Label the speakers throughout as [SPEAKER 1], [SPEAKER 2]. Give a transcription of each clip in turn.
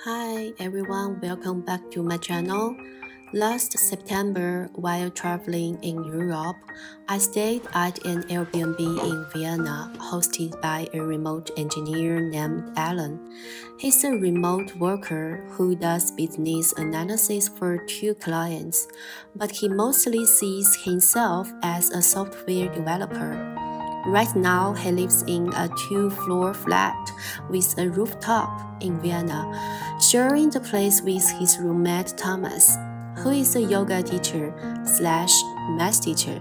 [SPEAKER 1] Hi everyone, welcome back to my channel. Last September, while traveling in Europe, I stayed at an Airbnb in Vienna, hosted by a remote engineer named Alan. He's a remote worker who does business analysis for 2 clients, but he mostly sees himself as a software developer. Right now, he lives in a 2-floor flat with a rooftop in Vienna, sharing the place with his roommate Thomas, who is a yoga teacher / math teacher.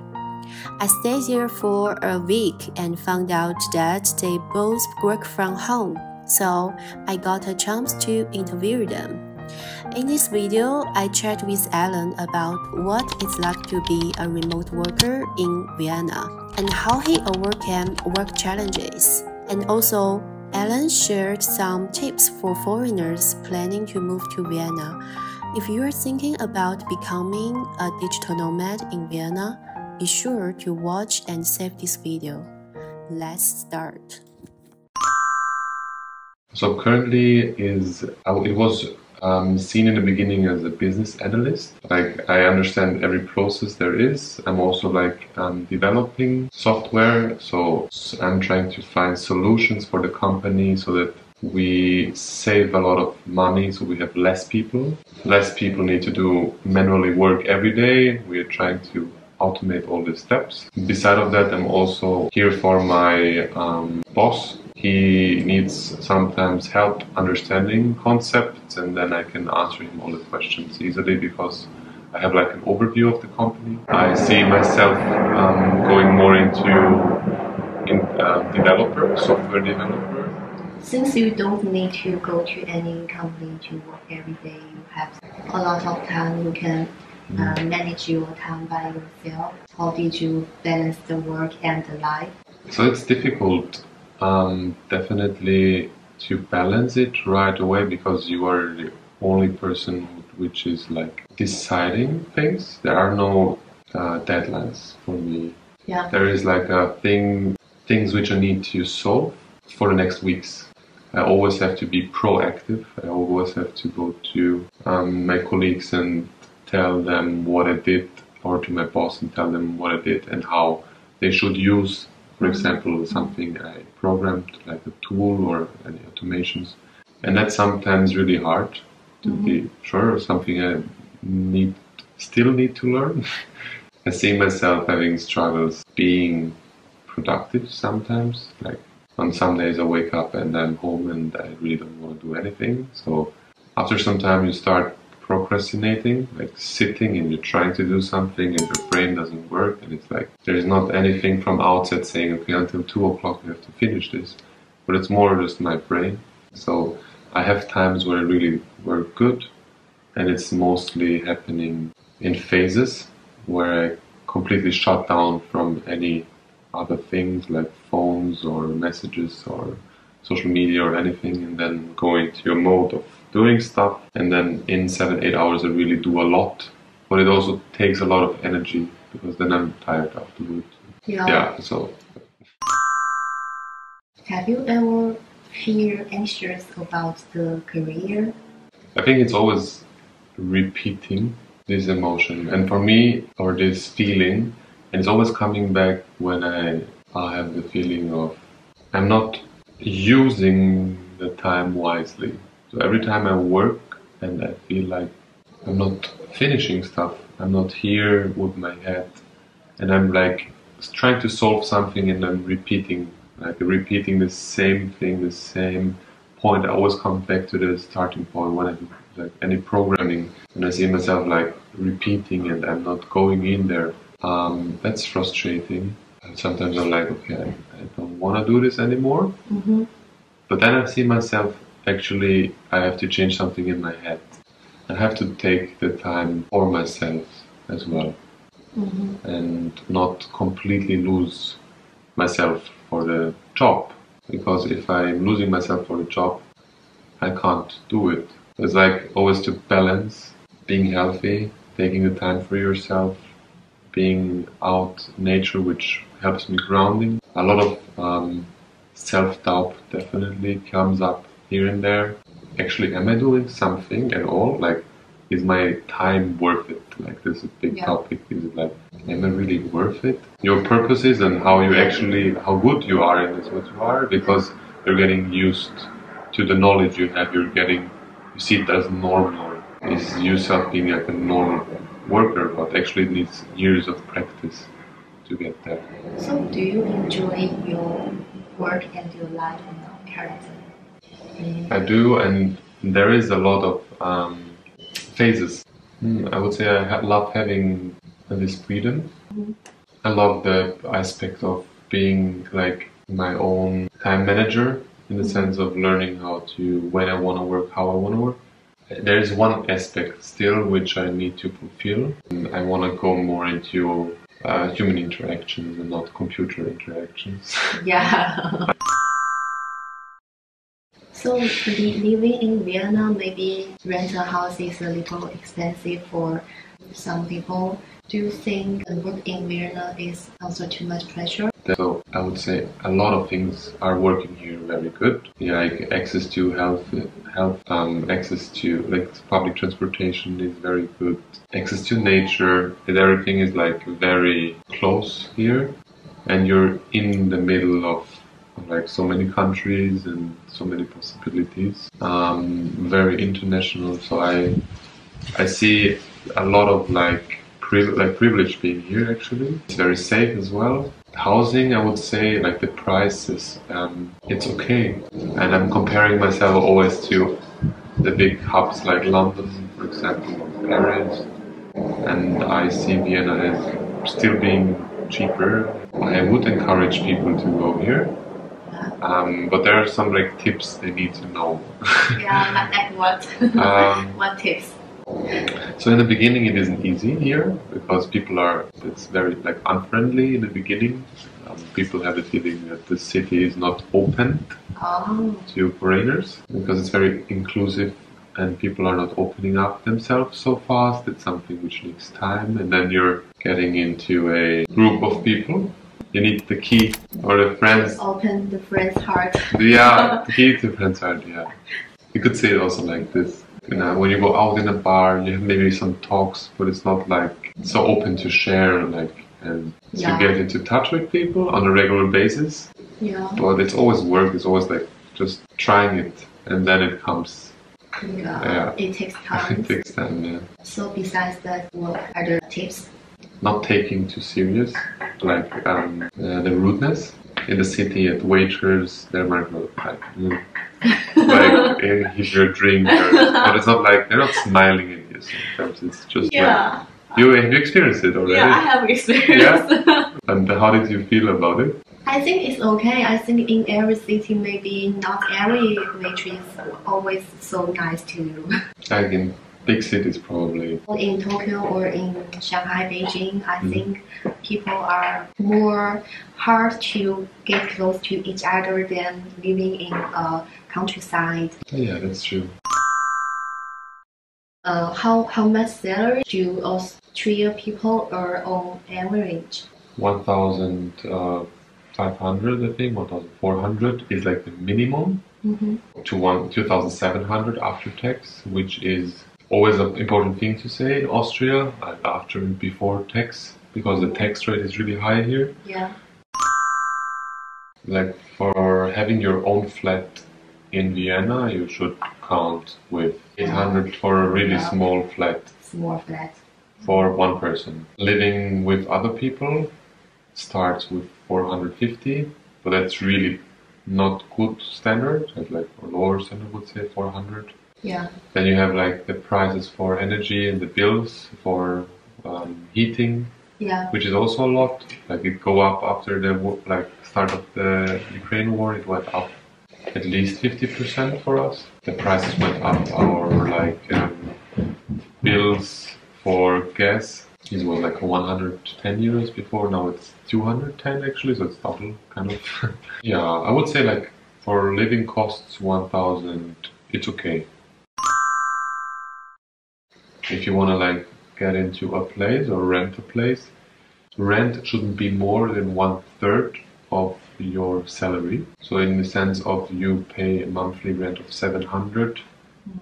[SPEAKER 1] I stayed there for a week and found out that they both work from home, so I got a chance to interview them. In this video, I chat with Alan about what it's like to be a remote worker in Vienna and how he overcame work challenges. And also, Alan shared some tips for foreigners planning to move to Vienna. If you are thinking about becoming a digital nomad in Vienna, be sure to watch and save this video. Let's start.
[SPEAKER 2] So currently it was seen in the beginning as a business analyst. Like, I understand every process there is. I'm also developing software, so I'm trying to find solutions for the company so that we save a lot of money, so we have less people. Less people need to do manually work every day. We are trying to automate all the steps. Beside of that, I'm also here for my boss. He needs sometimes help understanding concepts, and then I can answer him all the questions easily because I have like an overview of the company. I see myself going more into software developer.
[SPEAKER 3] Since you don't need to go to any company to work every day, you have a lot of time, you can manage your time by yourself. How did you balance the work and the life?
[SPEAKER 2] So it's difficult, definitely, to balance it right away because you are the only person which is like deciding things. There are no deadlines for me.
[SPEAKER 3] Yeah.
[SPEAKER 2] There is like things which I need to solve for the next weeks. I always have to be proactive. I always have to go to my colleagues and tell them what I did, or to my boss and tell them what I did and how they should use, for example, something I programmed, like a tool or any automations. And that's sometimes really hard to be sure, or something I still need to learn. I see myself having struggles being productive sometimes. Like, on some days I wake up and I'm home and I really don't want to do anything. So after some time you start procrastinating, like sitting and you're trying to do something and your brain doesn't work, and it's like there's not anything from outside saying, okay, until 2 o'clock you have to finish this, but it's more just my brain. So I have times where I really work good, and it's mostly happening in phases where I completely shut down from any other things like phones or messages or social media or anything, and then going to a mode of doing stuff, and then in 7-8 hours I really do a lot, but it also takes a lot of energy because then I'm tired afterwards. Yeah, so.
[SPEAKER 3] Have you ever feel anxious about the career?
[SPEAKER 2] I think it's always repeating this emotion, and for me, or this feeling, and it's always coming back when I have the feeling of I'm not using the time wisely. So every time I work and I feel like I'm not finishing stuff, I'm not here with my head, and I'm like trying to solve something and I'm repeating the same thing, the same point. I always come back to the starting point when I do like any programming, and I see myself like repeating and I'm not going in there. That's frustrating. And sometimes I'm like, okay, I don't want to do this anymore. But then I see myself, actually, I have to change something in my head. I have to take the time for myself as well, and not completely lose myself for the job. Because if I'm losing myself for the job, I can't do it. It's like always to balance being healthy, taking the time for yourself, being out in nature, which helps me grounding. A lot of self-doubt definitely comes up here and there. actually, am I doing something at all? Like, is my time worth it? Like, this is a big topic. Is it like, am I really worth it? Your purposes and how you actually, how good you are in this, what you are, because you're getting used to the knowledge you have. You're getting, you see it as normal. Is yourself being like a normal worker, but actually it needs years of practice to get there.
[SPEAKER 3] So, do you enjoy your work and your life now currently?
[SPEAKER 2] I do, and there is a lot of phases. I would say I love having this freedom. I love the aspect of being like my own time manager in the sense of learning how to, when I want to work, how I want to work. There is one aspect still which I need to fulfill. I want to go more into human interactions and not computer interactions.
[SPEAKER 3] Yeah. So living in Vienna, maybe rent a house is a little expensive for some people. Do you think work in Vienna is also too much pressure?
[SPEAKER 2] So I would say a lot of things are working here very good. Yeah, like access to health, access to like public transportation is very good. Access to nature, and everything is like very close here, and you're in the middle of like so many countries and so many possibilities. Very international. So I see a lot of like privilege being here. Actually, it's very safe as well. Housing, I would say, like the prices, it's okay. And I'm comparing myself always to the big hubs like London, for example, or Paris. And I see Vienna as still being cheaper. I would encourage people to go here. But there are some like tips they need to know.
[SPEAKER 3] Yeah, like what? What tips?
[SPEAKER 2] So in the beginning it isn't easy here because it's very like unfriendly in the beginning. People have the feeling that the city is not open to foreigners because it's very inclusive and people are not opening up themselves so fast. It's something which needs time, and then you're getting into a group of people. You need the key or the friends.
[SPEAKER 3] Open the friend's heart.
[SPEAKER 2] Yeah, the key to friend's heart, yeah. You could say it also like this. You know, when you go out in a bar, you have maybe some talks, but it's not like so open to share, like, and to get into touch with people on a regular basis.
[SPEAKER 3] Yeah.
[SPEAKER 2] But it's always work. It's always like just trying it, and then it comes.
[SPEAKER 3] Yeah. It takes time.
[SPEAKER 2] It takes time. Yeah.
[SPEAKER 3] So besides that, what are the tips?
[SPEAKER 2] Not taking too serious, like the rudeness in the city at waiters. They're not like. Like if you're a drink, but it's not like they're not smiling at you. Sometimes it's just like you have you experienced it already.
[SPEAKER 3] Yeah, I have experienced.
[SPEAKER 2] Yeah? And how did you feel about it?
[SPEAKER 3] I think it's okay. I think in every city, maybe not every waitress is always so nice to you.
[SPEAKER 2] Like in big cities, probably.
[SPEAKER 3] In Tokyo or in Shanghai, Beijing, I think people are more hard to get close to each other than living in a countryside.
[SPEAKER 2] Yeah, that's true.
[SPEAKER 3] How much salary do Austria people earn on average?
[SPEAKER 2] 1,500, I think. 1,400 is like the minimum. To 2,700 after tax, which is always an important thing to say in Austria, after and before tax, because the tax rate is really high here.
[SPEAKER 3] Yeah.
[SPEAKER 2] Like for having your own flat in Vienna, you should count with 800 for a really small flat.
[SPEAKER 3] Small flat. For
[SPEAKER 2] one person. Living with other people starts with 450, but that's really not good standard. That's like a lower standard would say 400.
[SPEAKER 3] Yeah.
[SPEAKER 2] Then you have like the prices for energy and the bills for heating, which is also a lot. Like it go up after the start of the Ukraine war. It went up at least 50% for us. The prices went up. Our bills for gas. It was like 110 euros before. Now it's 210 actually, so it's double kind of. Yeah, I would say like for living costs 1,000. It's okay. If you want to like get into a place or rent a place, rent shouldn't be more than 1/3 of your salary. So in the sense of you pay a monthly rent of 700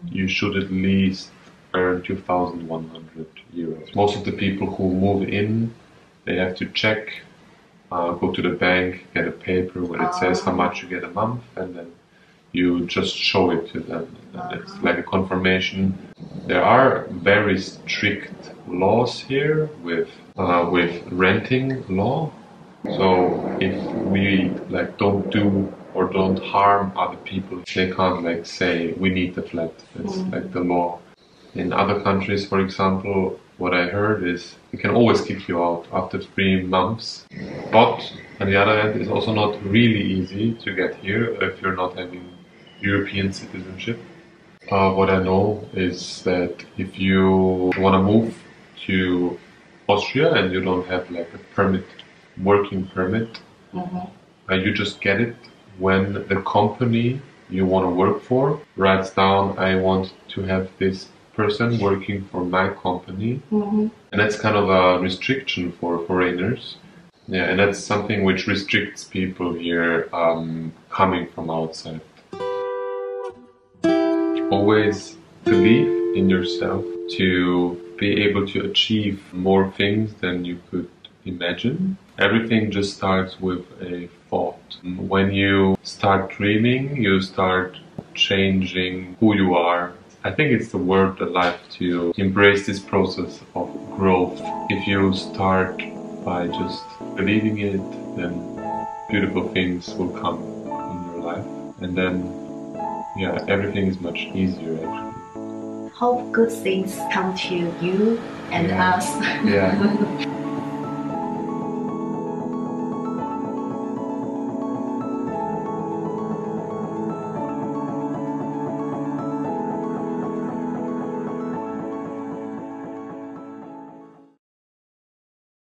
[SPEAKER 2] you should at least earn 2,100 euros. Most of the people who move in, they have to check, go to the bank, get a paper where it says how much you get a month, and then you just show it to them. And it's like a confirmation. There are very strict laws here with renting law. So if we like don't do or don't harm other people, they can't like say we need the flat. It's like the law. In other countries, for example, what I heard is they can always kick you out after 3 months. But on the other hand, it's also not really easy to get here if you're not having European citizenship. What I know is that if you want to move to Austria and you don't have like a permit, working permit, you just get it when the company you want to work for writes down, I want to have this person working for my company. And that's kind of a restriction for foreigners. Yeah, and that's something which restricts people here coming from outside. Always believe in yourself to be able to achieve more things than you could imagine. Everything just starts with a thought. When you start dreaming, you start changing who you are. I think it's the word alive to embrace this process of growth. If you start by just believing it, then beautiful things will come in your life. And then, yeah, everything is much easier actually.
[SPEAKER 3] Hope good things come to you and us.
[SPEAKER 2] Yeah.